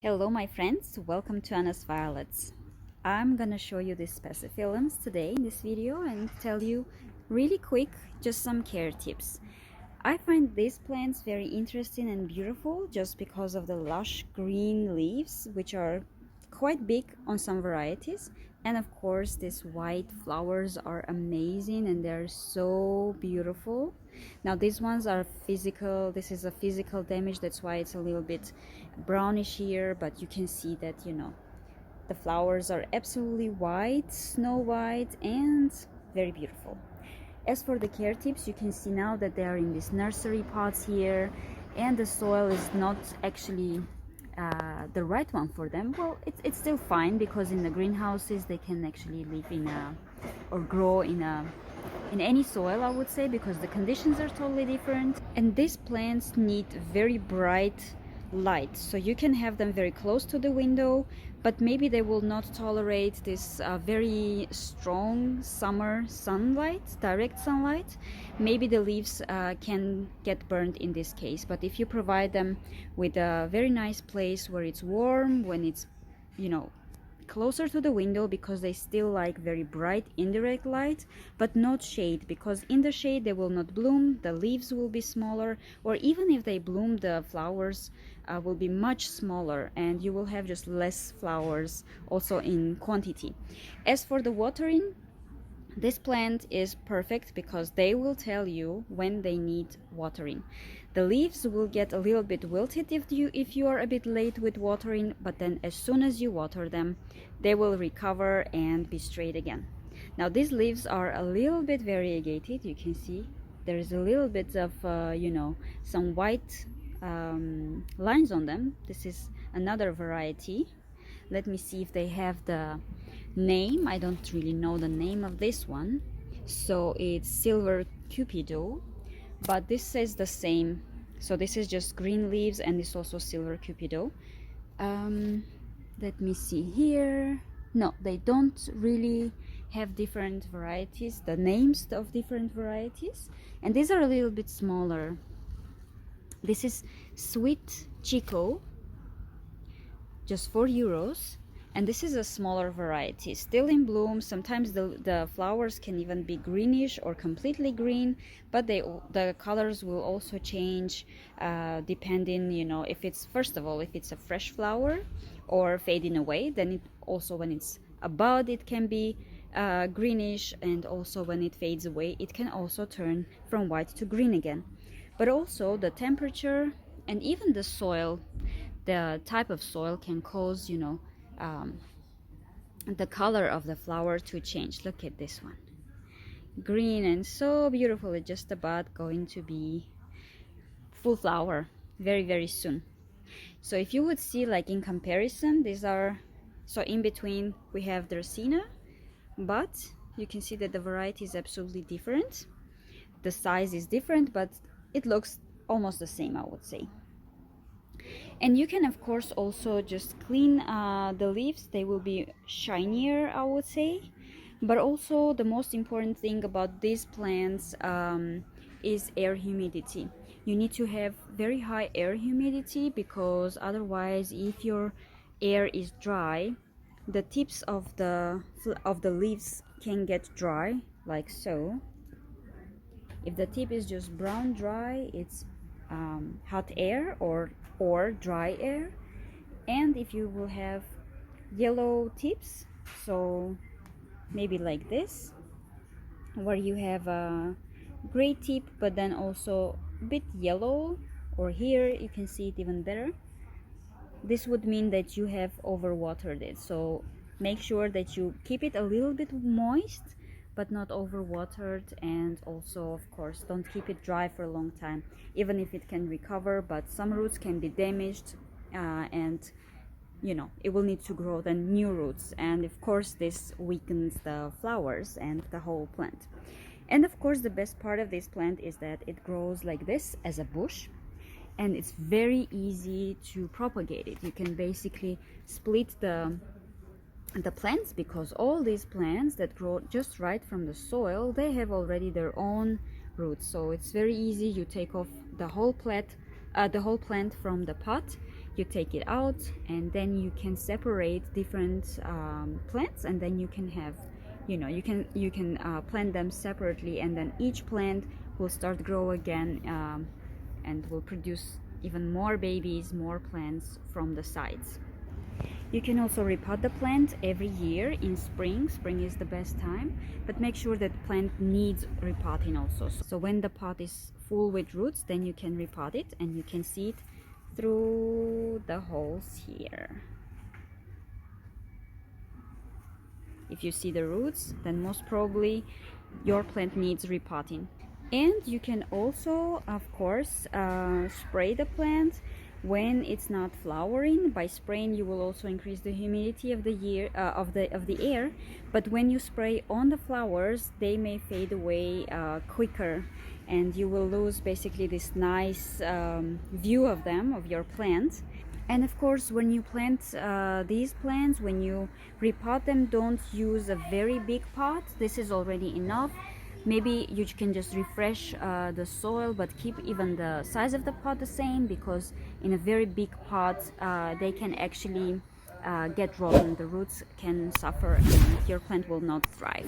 Hello my friends, welcome to Anna's Violets. I'm gonna show you these Spathiphyllums today in this video and tell you really quick just some care tips. I find these plants very interesting and beautiful just because of the lush green leaves, which are quite big on some varieties, and of course these white flowers are amazing and they're so beautiful. Now these ones are physical, this is a physical damage, that's why it's a little bit brownish here, but you can see that the flowers are absolutely white, snow white, and very beautiful. As for the care tips, you can see now that they are in these nursery pots here, and the soil is not actually the right one for them. Well, it's still fine because in the greenhouses they can actually live in a or grow in any soil, I would say, because the conditions are totally different. And these plants need very bright light, so you can have them very close to the window, but maybe they will not tolerate this very strong summer sunlight, direct sunlight. Maybe the leaves can get burned in this case, but if you provide them with a very nice place where it's warm, when it's closer to the window, because they still like very bright indirect light, but not shade, because in the shade they will not bloom, the leaves will be smaller, or even if they bloom, the flowers will be much smaller and you will have just less flowers also in quantity. As for the watering, this plant is perfect because they will tell you when they need watering. The leaves will get a little bit wilted if you are a bit late with watering, but then as soon as you water them, they will recover and be straight again. Now these leaves are a little bit variegated. You can see there is a little bit of some white lines on them. This is another variety. Let me see if they have the name. I don't really know the name of this one. So it's silver cupido, but this says the same. So this is just green leaves and it's also silver cupido. Let me see here. No, they don't really have different varieties, the names of different varieties, and these are a little bit smaller. This is Sweet Chico, just €4, and this is a smaller variety, still in bloom. Sometimes the flowers can even be greenish or completely green, but the colors will also change depending, if it's, first of all, if it's a fresh flower or fading away. Then it also, when it's a bud, it can be greenish, and also when it fades away it can also turn from white to green again. But also the temperature and even the soil, the type of soil can cause the color of the flower to change. Look at this one, green and so beautiful. It's just about going to be full flower very, very soon. So if you would see, like in comparison, these are, so in between we have Dracaena, but you can see that the variety is absolutely different. The size is different, but it looks almost the same, I would say. And you can of course also just clean the leaves. They will be shinier, I would say. But also the most important thing about these plants is air humidity. You need to have very high air humidity, because otherwise, if your air is dry, the tips of the leaves can get dry, like so. If the tip is just brown dry, it's hot air or dry air. And if you will have yellow tips, so maybe like this, where you have a gray tip but then also a bit yellow, or here you can see it even better, this would mean that you have overwatered it. So make sure that you keep it a little bit moist but not overwatered, and also of course don't keep it dry for a long time, even if it can recover. But some roots can be damaged and it will need to grow the new roots, and of course this weakens the flowers and the whole plant. And of course the best part of this plant is that it grows like this as a bush, and it's very easy to propagate it. You can basically split the plants, because all these plants that grow just right from the soil, they have already their own roots. So it's very easy. You take off the whole plant from the pot, you take it out, and then you can separate different plants, and then you can have, you can plant them separately, and then each plant will start grow again, and will produce even more babies, more plants from the sides. You can also repot the plant every year in spring. Spring is the best time, but make sure that the plant needs repotting also. So when the pot is full with roots, then you can repot it, and you can see it through the holes here. If you see the roots, then most probably your plant needs repotting. And you can also, of course, spray the plant when it's not flowering. By spraying, you will also increase the humidity of the air. But when you spray on the flowers, they may fade away quicker, and you will lose basically this nice view of them, of your plant. And of course, when you plant these plants, when you repot them, don't use a very big pot. This is already enough. Maybe you can just refresh the soil, but keep even the size of the pot the same, because in a very big pot they can actually get rotten. The roots can suffer, and your plant will not thrive.